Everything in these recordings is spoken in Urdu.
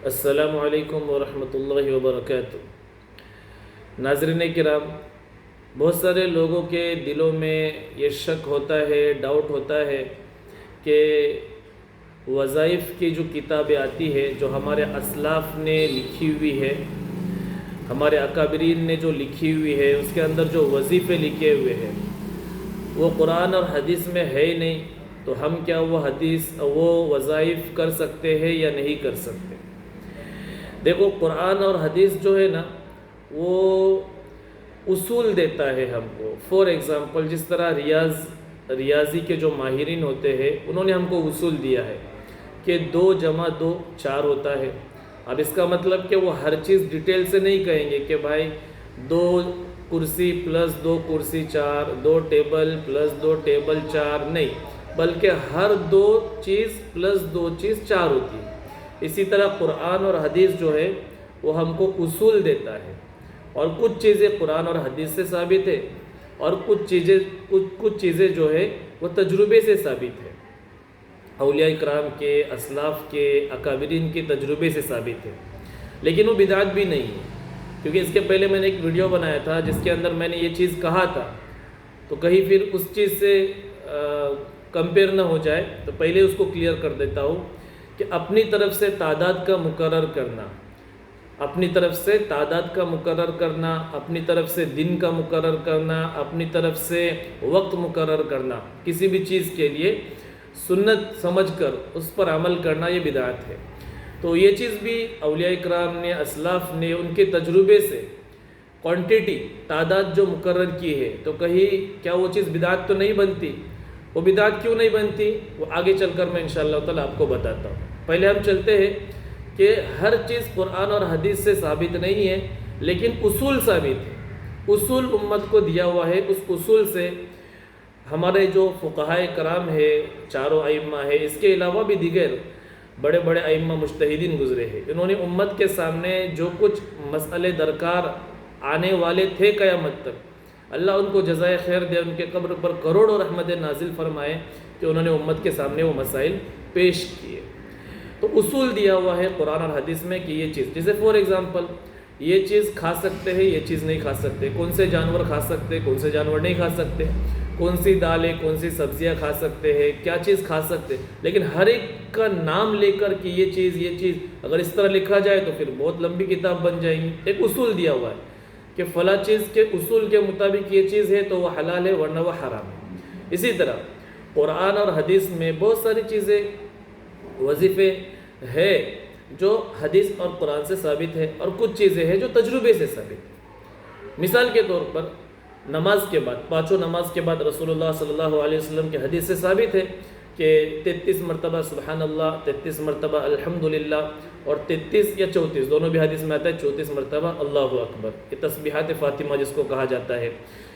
السلام علیکم ورحمۃ اللہ وبرکاتہ۔ ناظرین کرام، بہت سارے لوگوں کے دلوں میں یہ شک ہوتا ہے، ڈاؤٹ ہوتا ہے کہ وظائف کی جو کتابیں آتی ہے، جو ہمارے اسلاف نے لکھی ہوئی ہے، ہمارے اکابرین نے جو لکھی ہوئی ہے، اس کے اندر جو وظیفے لکھے ہوئے ہیں وہ قرآن اور حدیث میں ہے ہی نہیں، تو ہم کیا وہ وظائف کر سکتے ہیں یا نہیں کر سکتے؟ دیکھو، قرآن اور حدیث جو ہے نا، وہ اصول دیتا ہے ہم کو۔ فور ایگزامپل، جس طرح ریاضی کے جو ماہرین ہوتے ہیں، انہوں نے ہم کو اصول دیا ہے کہ 2 + 2 4 ہوتا ہے۔ اب اس کا مطلب کہ وہ ہر چیز ڈیٹیل سے نہیں کہیں گے کہ بھائی 2 کرسی + 2 کرسی 4، 2 ٹیبل + 2 ٹیبل 4، نہیں، بلکہ ہر 2 چیز + 2 چیز 4 ہوتی ہے۔ اسی طرح قرآن اور حدیث جو ہے وہ ہم کو اصول دیتا ہے، اور کچھ چیزیں قرآن اور حدیث سے ثابت ہے، اور کچھ چیزیں جو ہے وہ تجربے سے ثابت ہے، اولیاء کرام کے، اسلاف کے، اکابرین کے تجربے سے ثابت ہے، لیکن وہ بدعت بھی نہیں ہے۔ کیونکہ اس کے پہلے میں نے ایک ویڈیو بنایا تھا جس کے اندر میں نے یہ چیز کہا تھا، تو کہیں پھر اس چیز سے کمپیئر نہ ہو جائے، تو پہلے اس کو کلیئر کر دیتا ہوں کہ اپنی طرف سے تعداد کا مقرر کرنا، اپنی طرف سے تعداد کا مقرر کرنا، اپنی طرف سے دن کا مقرر کرنا، اپنی طرف سے وقت مقرر کرنا، کسی بھی چیز کے لیے سنت سمجھ کر اس پر عمل کرنا، یہ بدعت ہے۔ تو یہ چیز بھی اولیاء کرام نے، اسلاف نے ان کے تجربے سے کوانٹیٹی، تعداد جو مقرر کی ہے، تو کہیں کیا وہ چیز بدعت تو نہیں بنتی؟ وہ بدعت کیوں نہیں بنتی؟ وہ آگے چل کر میں انشاءاللہ تعالیٰ آپ کو بتاتا ہوں۔ پہلے ہم چلتے ہیں کہ ہر چیز قرآن اور حدیث سے ثابت نہیں ہے، لیکن اصول ثابت ہے۔ اصول امت کو دیا ہوا ہے، اس اصول سے ہمارے جو فقہائے کرام ہے، چاروں ائمہ ہے، اس کے علاوہ بھی دیگر بڑے بڑے ائمہ مجتہدین گزرے ہیں، انہوں نے امت کے سامنے جو کچھ مسئلے درکار آنے والے تھے قیامت تک، اللہ ان کو جزائے خیر دے، ان کے قبر پر کروڑوں رحمت نازل فرمائے کہ انہوں نے امت کے سامنے وہ مسائل پیش کیے۔ تو اصول دیا ہوا ہے قرآن اور حدیث میں کہ یہ چیز، جیسے فور ایگزامپل، یہ چیز کھا سکتے ہیں، یہ چیز نہیں کھا سکتے، کون سے جانور کھا سکتے، کون سے جانور نہیں کھا سکتے، کون سی دالیں، کون سی سبزیاں کھا سکتے ہیں، کیا چیز کھا سکتے، لیکن ہر ایک کا نام لے کر کہ یہ چیز اگر اس طرح لکھا جائے تو پھر بہت لمبی کتاب بن جائیں گی۔ ایک اصول دیا ہوا ہے کہ فلاں چیز کے اصول کے مطابق یہ چیز ہے تو وہ حلال ہے، ورنہ وہ حرام ہے۔ اسی طرح قرآن اور حدیث میں بہت ساری چیزیں، وظیفے ہے جو حدیث اور قرآن سے ثابت ہے، اور کچھ چیزیں ہیں جو تجربے سے ثابت ہے۔ مثال کے طور پر نماز کے بعد، 5 نماز کے بعد رسول اللہ صلی اللہ علیہ وسلم کے حدیث سے ثابت ہے کہ 33 مرتبہ سبحان اللہ، 33 مرتبہ الحمدللہ، اور 33 یا 34 دونوں بھی حدیث میں آتا ہے، 34 مرتبہ اللہ اکبر، یہ تسبیحات فاطمہ جس کو کہا جاتا ہے۔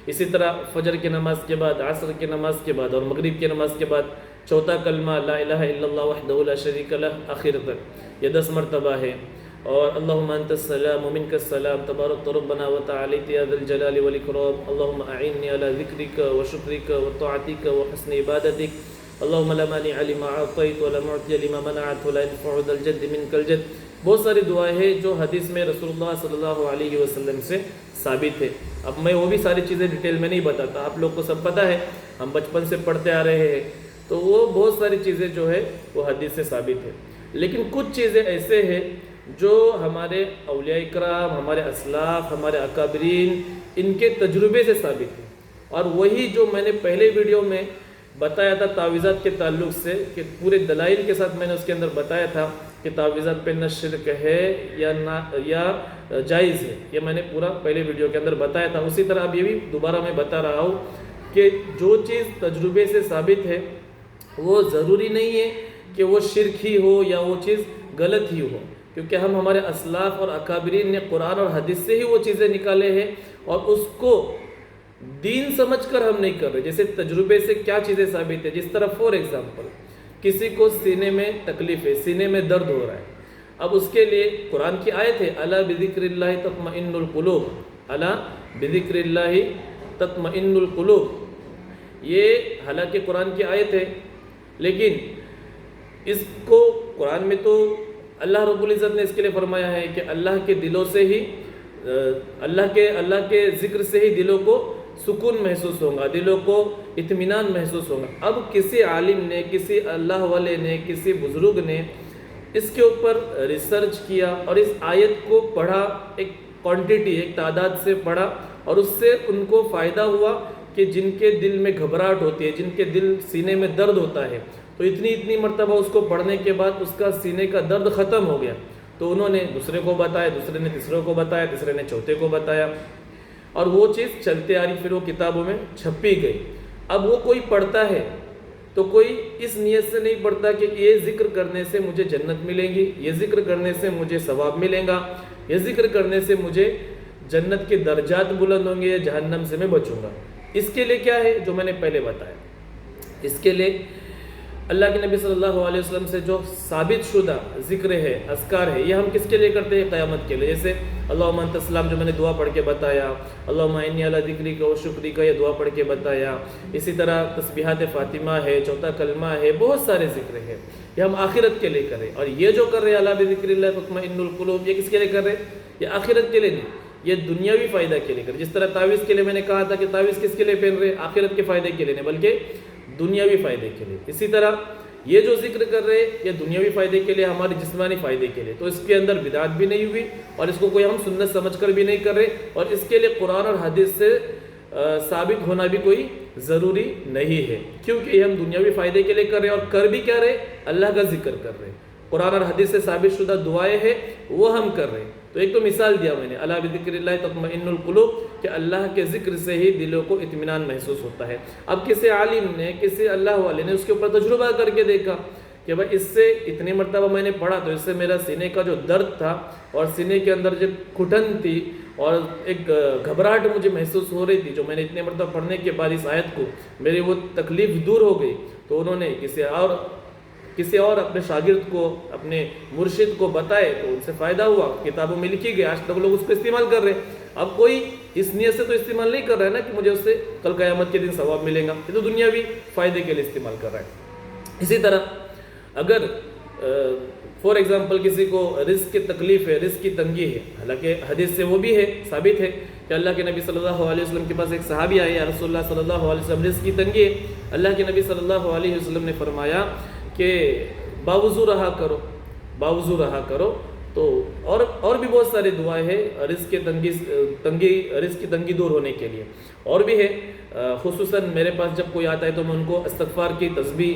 اسی طرح فجر کی نماز کے بعد، عصر کی نماز کے بعد، اور مغرب کی نماز کے بعد چوتھا کلمہ لا الہ الا اللہ وحدہ لا شریک لہ، آخر تک یہ 10 مرتبہ ہے۔ اور اللہم انت السلام ومنک السلام تبارک ربنا وتعالیت یا ذا الجلال والاکرام، اللہم اعنی علی ذکرک وشکرک وطاعتک وحسن عبادتک، اللہم لا مانع لما اعطیت ولا معطی لما منعت ولا ينفع ذا الجد منک الجد۔ بہت ساری دعائیں ہیں جو حدیث میں رسول اللہ صلی اللہ علیہ وسلم سے ثابت ہے۔ اب میں وہ بھی ساری چیزیں ڈیٹیل میں نہیں بتاتا، آپ لوگ کو سب پتہ ہے، ہم بچپن سے پڑھتے آ رہے ہیں، تو وہ بہت ساری چیزیں جو ہے وہ حدیث سے ثابت ہے۔ لیکن کچھ چیزیں ایسے ہیں جو ہمارے اولیاء کرام، ہمارے اسلاف، ہمارے اکابرین، ان کے تجربے سے ثابت ہے، اور وہی جو میں نے پہلے ویڈیو میں بتایا تھا تعویذات کے تعلق سے، کہ پورے دلائل کے ساتھ میں نے اس کے اندر بتایا تھا کہ تعویذات پہ نہ شرک ہے یا جائز ہے، یہ میں نے پورا پہلے ویڈیو کے اندر بتایا تھا۔ اسی طرح اب یہ بھی دوبارہ میں بتا رہا ہوں کہ جو چیز تجربے سے ثابت ہے وہ ضروری نہیں ہے کہ وہ شرک ہی ہو یا وہ چیز غلط ہی ہو، کیونکہ ہمارے اسلاف اور اکابرین نے قرآن اور حدیث سے ہی وہ چیزیں نکالے ہیں، اور اس کو دین سمجھ کر ہم نہیں کر رہے۔ جیسے تجربے سے کیا چیزیں ثابت ہے، جس طرح فور ایگزامپل، کسی کو سینے میں تکلیف ہے، سینے میں درد ہو رہا ہے، اب اس کے لیے قرآن کی آیت ہے الا بذکر اللہ تطمئن القلوب، الا بذکر اللہ تطمئن القلوب، یہ حالانکہ قرآن کی آیت ہے، لیکن اس کو قرآن میں تو اللہ رب العزت نے اس کے لیے فرمایا ہے کہ اللہ کے دلوں سے ہی اللہ کے ذکر سے ہی دلوں کو سکون محسوس ہوگا، دلوں کو اطمینان محسوس ہوگا۔ اب کسی عالم نے، کسی اللہ والے نے، کسی بزرگ نے اس کے اوپر ریسرچ کیا اور اس آیت کو پڑھا، ایک کوانٹیٹی، ایک تعداد سے پڑھا، اور اس سے ان کو فائدہ ہوا کہ جن کے دل میں گھبراہٹ ہوتی ہے، جن کے دل سینے میں درد ہوتا ہے، تو اتنی مرتبہ اس کو پڑھنے کے بعد اس کا سینے کا درد ختم ہو گیا، تو انہوں نے دوسرے کو بتایا، دوسرے نے تیسرے کو بتایا، تیسرے نے چوتھے کو بتایا، اور وہ چیز چلتے آ رہی، پھر وہ کتابوں میں چھپی گئی۔ اب وہ کوئی پڑھتا ہے تو کوئی اس نیت سے نہیں پڑھتا کہ یہ ذکر کرنے سے مجھے جنت ملے گی، یہ ذکر کرنے سے مجھے ثواب ملے گا، یہ ذکر کرنے سے مجھے جنت کے درجات بلند ہوں گے، یا جہنم سے میں بچوں گا۔ اس کے لیے کیا ہے جو میں نے پہلے بتایا، اس کے لیے اللہ کے نبی صلی اللہ علیہ وسلم سے جو ثابت شدہ ذکر ہے، اذکار ہے، یہ ہم کس کے لیے کرتے ہیں؟ قیامت کے لیے۔ جیسے اللہم انت السلام جو میں نے دعا پڑھ کے بتایا، اللہم انی علی ذکرک و شکرک، یہ دعا پڑھ کے بتایا۔ اسی طرح تسبیحات فاطمہ ہے، چوتھا کلمہ ہے، بہت سارے ذکر ہیں، یہ ہم آخرت کے لیے کریں۔ اور یہ جو کر رہے ہیں الا بذکر اللہ تطمئن القلوب، یہ کس کے لیے کر رہے ہیں؟ یہ آخرت کے لیے نہیں، یہ دنیاوی فائدہ کے لیے کر رہے ہیں۔ جس طرح تعویذ کے لیے میں نے کہا تھا کہ تعویذ کس کے لیے پہن رہے ہیں؟ آخرت کے فائدے کے لیے نہیں، بلکہ دنیاوی فائدے کے لیے۔ اسی طرح یہ جو ذکر کر رہے ہیں یہ دنیاوی فائدے کے لیے، ہمارے جسمانی فائدے کے لیے، تو اس کے اندر بدعت بھی نہیں ہوئی، اور اس کو کوئی ہم سنت سمجھ کر بھی نہیں کر رہے، اور اس کے لیے قرآن اور حدیث سے ثابت ہونا بھی کوئی ضروری نہیں ہے، کیونکہ یہ ہم دنیاوی فائدے کے لیے کر رہے ہیں، اور کر بھی کیا رہے؟ اللہ کا ذکر کر رہے ہیں، قرآن اور حدیث سے ثابت شدہ دعائیں ہیں وہ ہم کر رہے ہیں۔ تو ایک تو مثال دیا میں نے، الا بذکر اللہ تطمئن القلوب، کہ اللہ کے ذکر سے ہی دلوں کو اطمینان محسوس ہوتا ہے۔ اب کسی عالم نے، کسی اللہ والے نے اس کے اوپر تجربہ کر کے دیکھا کہ بھائی اس سے اتنی مرتبہ میں نے پڑھا تو اس سے میرا سینے کا جو درد تھا اور سینے کے اندر جو گھٹن تھی اور ایک گھبراہٹ مجھے محسوس ہو رہی تھی، جو میں نے اتنے مرتبہ پڑھنے کے بعد اس آیت کو میری وہ تکلیف دور ہو گئی، تو انہوں نے کسی اور اپنے شاگرد کو، اپنے مرشد کو بتائے، تو ان سے فائدہ ہوا، کتابوں میں لکھی گئی، آج تک لوگ اس کو استعمال کر رہے ہیں۔ اب کوئی اس نیت سے تو استعمال نہیں کر رہا ہے نا کہ مجھے اس سے کل قیامت کے دن ثواب ملے گا، یہ تو دنیاوی فائدے کے لیے استعمال کر رہا ہے۔ اسی طرح اگر فار ایگزامپل کسی کو رزق کی تکلیف ہے، رزق کی تنگی ہے، حالانکہ حدیث سے وہ بھی ہے، ثابت ہے کہ اللہ کے نبی صلی اللہ علیہ وسلم کے پاس ایک صحابی آئے، یا رسول اللہ صلی اللہ علیہ وسلم رزق کی تنگی ہے، اللہ کے نبی صلی اللہ علیہ وسلم نے فرمایا کہ باوضو رہا کرو، تو اور بھی بہت سارے دعائیں ہیں رزق کی تنگی دور ہونے کے لیے، اور بھی ہے۔ خصوصاً میرے پاس جب کوئی آتا ہے تو میں ان کو استغفار کی تسبیح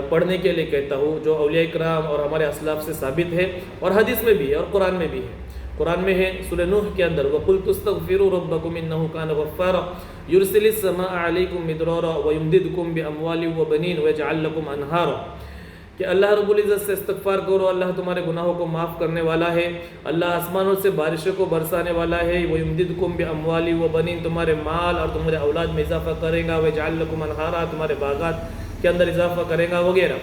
پڑھنے کے لیے کہتا ہوں، جو اولیاء کرام اور ہمارے اسلاف سے ثابت ہے، اور حدیث میں بھی ہے اور قرآن میں بھی ہے۔ قرآن میں ہے سورہ نوح کے اندر، وَقُلْتُ اسْتَغْفِرُوا رَبَّكُمْ إِنَّهُ كَانَ غَفَّارًا يُرْسِلِ السَّمَاءَ عَلَيْكُمْ مِدْرَارًا وَيُمْدِدْكُمْ بِأَمْوَالٍ وَبَنِينَ وَيَجْعَلْ لَكُمْ أَنْهَارًا، کہ اللہ رب العزت سے استغفار کرو، اللہ تمہارے گناہوں کو معاف کرنے والا ہے، اللہ آسمانوں سے بارشوں کو برسانے والا ہے، وَيُمْدِدْكُمْ بِأَمْوَالٍ وَبَنِينَ، تمہارے مال اور تمہارے اولاد میں اضافہ کرے گا، وَيَجْعَلْ لَكُمْ أَنْهَارًا، تمہارے باغات کے اندر اضافہ کرے گا وغیرہ۔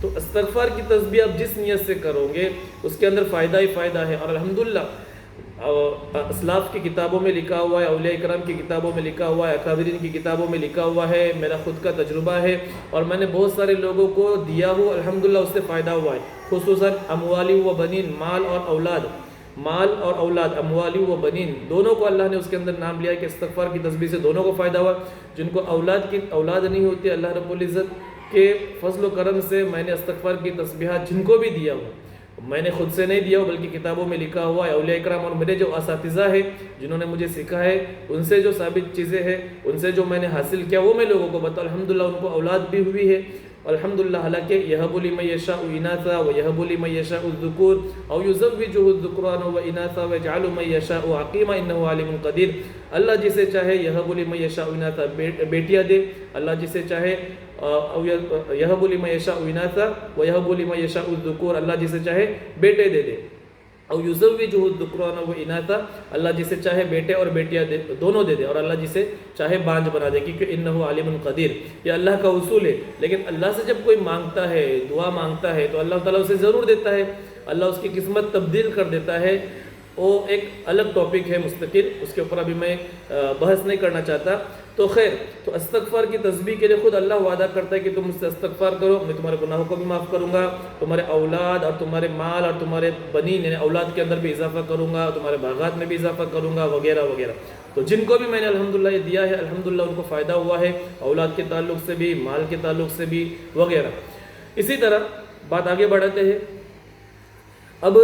تو استغفار کی تسبیح آپ جس نیت سے کرو گے اس کے اندر فائدہ ہی فائدہ ہے، اور الحمدللہ اسلاف کی کتابوں میں لکھا ہوا ہے، اولیاء کرام کی کتابوں میں لکھا ہوا ہے، اکابرین کی کتابوں میں لکھا ہوا ہے، میرا خود کا تجربہ ہے، اور میں نے بہت سارے لوگوں کو دیا ہو، الحمدللہ اس سے فائدہ ہوا ہے۔ خصوصاً اموالی و بنین، مال اور اولاد، اموالی و بنین دونوں کو اللہ نے اس کے اندر نام لیا ہے کہ استغفار کی تسبیح سے دونوں کو فائدہ ہوا۔ جن کو اولاد نہیں ہوتی، اللہ رب العزت کے فضل و کرم سے میں نے استغفار کی تسبیحات جن کو بھی دیا ہوں، میں نے خود سے نہیں دیا ہو بلکہ کتابوں میں لکھا ہوا ہے، اولیاء کرام اور میرے جو اساتذہ ہیں جنہوں نے مجھے سکھا ہے، ان سے جو ثابت چیزیں ہیں، ان سے جو میں نے حاصل کیا وہ میں لوگوں کو بتاؤں۔ الحمدللہ ان کو اولاد بھی ہوئی ہے، الحمدللہ، حالانکہ یہب لمن یشاء اناثا ویہب لمن یشاء الذکور او یزوجہ الذکران واناثا ویجعل من یشاء عقیما انہ علیم قدیر۔ اللہ جسے چاہے یہب لمن یشاء اناثا بیٹیاں دے، اللہ جسے چاہے یہب لمن یشاء اناثا ویہب لمن یشاء الذکور، اللہ جسے چاہے بیٹے دے دے، او یزوجہ الذکران واناثا، اللہ جسے چاہے بیٹے اور بیٹیاں دونوں دے دے، اور اللہ جسے چاہے بانجھ بنا دے، کیونکہ انہ علیم قدیر، یہ اللہ کا اصول ہے۔ لیکن اللہ سے جب کوئی مانگتا ہے، دعا مانگتا ہے، تو اللہ تعالیٰ اسے ضرور دیتا ہے، اللہ اس کی قسمت تبدیل کر دیتا ہے وہ ایک الگ ٹاپک ہے مستقل، اس کے اوپر ابھی میں بحث نہیں کرنا چاہتا. تو خیر، تو استغفار کی تسبیح کے لیے خود اللہ وعدہ کرتا ہے کہ تم مجھ سے استغفار کرو، میں تمہارے گناہوں کو بھی معاف کروں گا، تمہارے اولاد اور تمہارے مال اور تمہارے بنین یعنی اولاد کے اندر بھی اضافہ کروں گا، تمہارے باغات میں بھی اضافہ کروں گا، وغیرہ وغیرہ. تو جن کو بھی میں نے الحمدللہ یہ دیا ہے، الحمدللہ ان کو فائدہ ہوا ہے، اولاد کے تعلق سے بھی، مال کے تعلق سے بھی، وغیرہ. اسی طرح بات آگے بڑھاتے ہیں. اب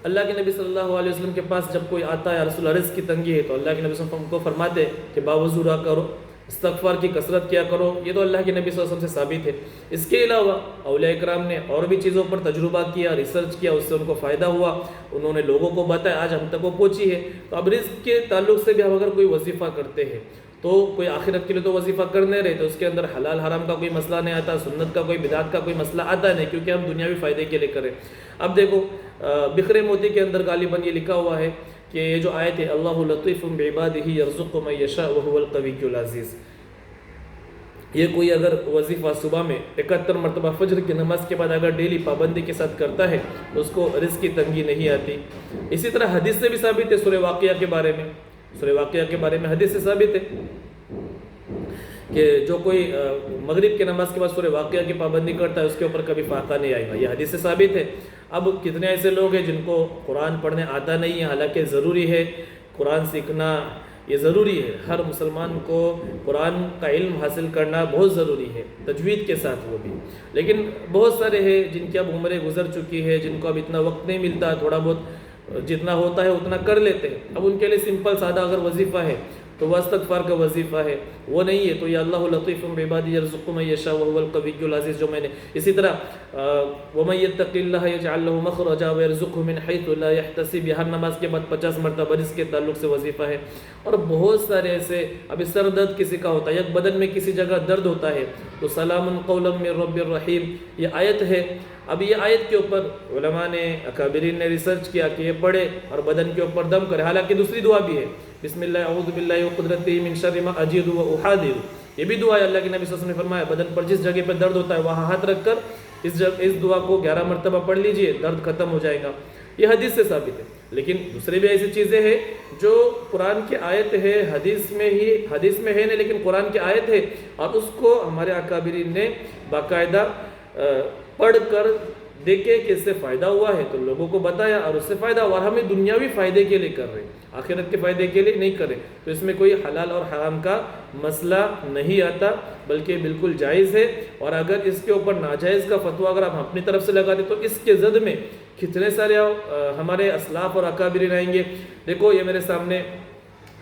اللہ کے نبی صلی اللہ علیہ وسلم کے پاس جب کوئی آتا ہے رسول اللہ رزق کی تنگی ہے، تو اللہ کے نبی صلی اللہ علیہ وسلم کو فرماتے کہ باوضو رہا کرو، استغفار کی کثرت کیا کرو. یہ تو اللہ کے نبی صلی اللہ علیہ وسلم سے ثابت ہے. اس کے علاوہ اولیاء اکرام نے اور بھی چیزوں پر تجربہ کیا، ریسرچ کیا، اس سے ان کو فائدہ ہوا، انہوں نے لوگوں کو بتایا، آج ہم تک وہ پہنچی ہے. تو اب رزق کے تعلق سے بھی ہم اگر کوئی وظیفہ کرتے ہیں تو کوئی آخرت کے لیے تو وظیفہ کر نہیں رہے، تو اس کے اندر حلال حرام کا کوئی مسئلہ نہیں آتا، سنت کا کوئی بدعت کا کوئی مسئلہ آتا نہیں، کیونکہ ہم دنیاوی فائدے کے لیے کریں. اب دیکھو بکھرے موتی کے اندر غالباً یہ لکھا ہوا ہے کہ یہ جو آیت ہے اللہ لطیف بعبادہ یرزق من یشاء وهو القوی العزیز، یہ کوئی اگر وظیفہ صبح میں 71 مرتبہ فجر کی نماز کے بعد اگر ڈیلی پابندی کے ساتھ کرتا ہے تو اس کو رزق کی تنگی نہیں آتی. اسی طرح حدیث سے بھی ثابت ہے، سورہ واقعہ کے بارے میں، سورہ واقعہ کے بارے میں حدیث سے ثابت ہے کہ جو کوئی مغرب کی نماز کے بعد سورہ واقعہ کی پابندی کرتا ہے اس کے اوپر کبھی فاقہ نہیں آئے گا. یہ حدیث سے ثابت ہے. اب کتنے ایسے لوگ ہیں جن کو قرآن پڑھنے آتا نہیں ہے، حالانکہ ضروری ہے قرآن سیکھنا، یہ ضروری ہے. ہر مسلمان کو قرآن کا علم حاصل کرنا بہت ضروری ہے، تجوید کے ساتھ وہ بھی. لیکن بہت سارے ہیں جن کی اب عمریں گزر چکی ہے، جن کو اب اتنا وقت نہیں ملتا، تھوڑا بہت جتنا ہوتا ہے اتنا کر لیتے ہیں. اب ان کے لیے سمپل سادہ اگر وظیفہ ہے تو وہ استغفار کا وظیفہ ہے، وہ نہیں ہے تو یہ اللہ لطیف بعبادہ یرزق من یشاء وهو القوی العزیز جو میں نے. اسی طرح ومن یتق اللہ یجعل له مخرجا ویرزقه من حیث لا یحتسب، ہر نماز کے بعد 50 مرتبہ رزق کے تعلق سے وظیفہ ہے. اور بہت سارے ایسے، ابھی سر درد کسی کا ہوتا ہے، یک بدن میں کسی جگہ درد ہوتا ہے تو سلام قولا من رب الرحیم یہ آیت ہے. اب یہ آیت کے اوپر علماء نے، اکابرین نے ریسرچ کیا کہ یہ پڑھے اور بدن کے اوپر دم کرے. حالانکہ دوسری دعا بھی ہے، بسم اللہ اعوذ باللہ وقدرتہ من شر ما اجید و احاذر، یہ بھی دعا ہے. اللہ کے نبی صلی اللہ علیہ وسلم نے فرمایا بدن پر جس جگہ پہ درد ہوتا ہے وہاں ہاتھ رکھ کر اس دعا کو 11 مرتبہ پڑھ لیجئے، درد ختم ہو جائے گا. یہ حدیث سے ثابت ہے. لیکن دوسرے بھی ایسی چیزیں ہیں جو قرآن کی آیت ہے، حدیث میں ہے نہیں لیکن قرآن کی آیت ہے، اور اس کو ہمارے اکابرین نے باقاعدہ پڑھ کر دیکھے کہ اس سے فائدہ ہوا ہے تو لوگوں کو بتایا اور اس سے فائدہ ہوا. اور ہمیں دنیاوی فائدے کے لیے کر رہے ہیں، آخرت کے فائدے کے لیے نہیں کر رہے. تو اس میں کوئی حلال اور حرام کا مسئلہ نہیں آتا، بلکہ بالکل جائز ہے. اور اگر اس کے اوپر ناجائز کا فتویٰ اگر ہم اپنی طرف سے لگا دیں تو اس کے زد میں کتنے سارے ہمارے اسلاف اور اکابرین آئیں گے. دیکھو یہ میرے سامنے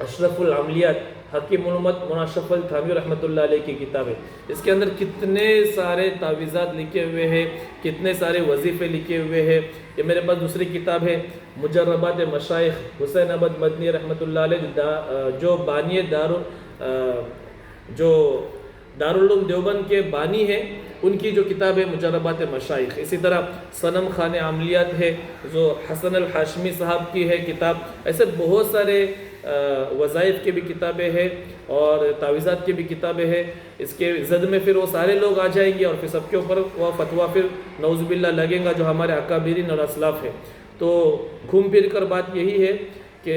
اشرف العملیات حکیم الامت مولانا اشرف التھانوی رحمۃ اللہ علیہ کی کتاب ہے. اس کے اندر کتنے سارے تعویذات لکھے ہوئے ہیں، کتنے سارے وظیفے لکھے ہوئے ہیں. یہ میرے پاس دوسری کتاب ہے مجربات مشائخ حسین احمد مدنی رحمۃ اللہ علیہ، جو بانی جو دارالعلوم دیوبند کے بانی ہیں، ان کی جو کتاب ہے مجربات مشائخ. اسی طرح صنم خان عملیات ہے جو حسن الحاشمی صاحب کی ہے کتاب. ایسے بہت سارے وظائف کی بھی کتابیں ہیں اور تعویذات کی بھی کتابیں ہیں. اس کے زد میں پھر وہ سارے لوگ آ جائیں گے اور پھر سب کے اوپر وہ فتویٰ پھر نعوذ باللہ لگیں گا جو ہمارے اکابرین اور اسلاف ہے. تو گھوم پھر کر بات یہی ہے کہ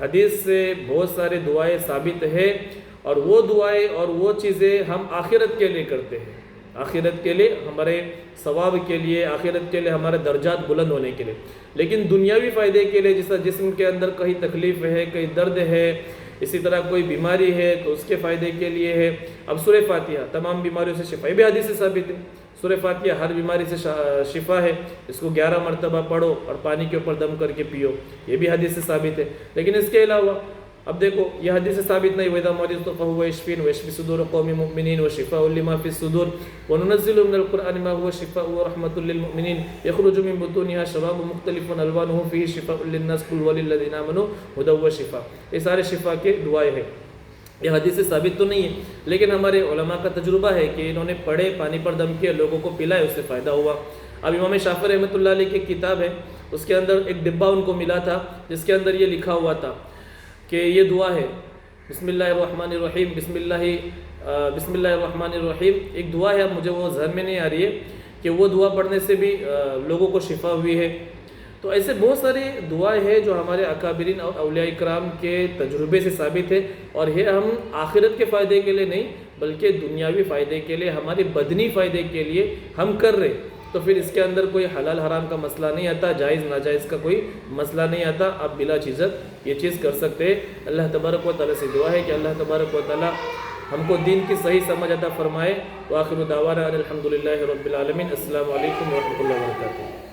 حدیث سے بہت سارے دعائیں ثابت ہے، اور وہ دعائیں اور وہ چیزیں ہم آخرت کے لیے کرتے ہیں، آخرت کے لیے، ہمارے ثواب کے لیے، آخرت کے لیے، ہمارے درجات بلند ہونے کے لیے. لیکن دنیاوی فائدے کے لیے، جیسا جسم کے اندر کہیں تکلیف ہے، کہیں درد ہے، اسی طرح کوئی بیماری ہے تو اس کے فائدے کے لیے ہے. اب سورہ فاتحہ تمام بیماریوں سے شفا، یہ بھی حدیث سے ثابت ہے. سورہ فاتحہ ہر بیماری سے شفا ہے، اس کو 11 مرتبہ پڑھو اور پانی کے اوپر دم کر کے پیو، یہ بھی حدیث سے ثابت ہے. لیکن اس کے علاوہ اب دیکھو یہ حدیث سے ثابت نہیں، وَإِذَا مَرِضْتُ فَهُوَ يَشْفِينِ وَيَشْفِي صُدُورَ قَوْمٍ مُؤْمِنِينَ وَشِفَاءٌ لِمَا فِي الصُّدُورِ وَنُنَزِّلُ مِنَ الْقُرْآنِ مَا هُوَ شِفَاءٌ وَرَحْمَةٌ لِّلْمُؤْمِنِينَ يَخْرُجُ مِن بُطُونِهَا شَرَابٌ مُخْتَلِفٌ أَلْوَانُهُ فِيهِ شِفَاءٌ لِّلنَّاسِ قُلْ وَلِلَّذِينَ آمَنُوا هُدًى وَشِفَاءٌ. یہ سارے شفا کے دعائیں ہیں. یہ حدیث سے ثابت تو نہیں ہے لیکن ہمارے علماء کا تجربہ ہے کہ انہوں نے پڑھے، پانی پر دم کیا، لوگوں کو پلائے، اس سے فائدہ ہوا. اب امام شافعی رحمۃ اللہ علیہ کی کتاب ہے، اس کے اندر ایک ڈبہ ان کو ملا تھا جس کے اندر یہ لکھا ہوا تھا کہ یہ دعا ہے بسم اللہ الرحمن الرحیم، بسم اللہ الرحمن الرحیم. ایک دعا ہے، اب مجھے وہ ذہن میں نہیں آ رہی ہے کہ وہ دعا پڑھنے سے بھی لوگوں کو شفا ہوئی ہے. تو ایسے بہت ساری دعائیں ہیں جو ہمارے اکابرین اور اولیاء اکرام کے تجربے سے ثابت ہے، اور یہ ہم آخرت کے فائدے کے لیے نہیں بلکہ دنیاوی فائدے کے لیے، ہمارے بدنی فائدے کے لیے ہم کر رہے، تو پھر اس کے اندر کوئی حلال حرام کا مسئلہ نہیں آتا، جائز ناجائز کا کوئی مسئلہ نہیں آتا، آپ بلا جھجک یہ چیز کر سکتے ہیں۔ اللہ تبارک و تعالیٰ سے دعا ہے کہ اللہ تبارک و تعالیٰ ہم کو دین کی صحیح سمجھ عطا فرمائے۔ وآخر دعوانا ان الحمد للہ رب العالمین۔ السلام علیکم ورحمۃ اللہ وبرکاتہ۔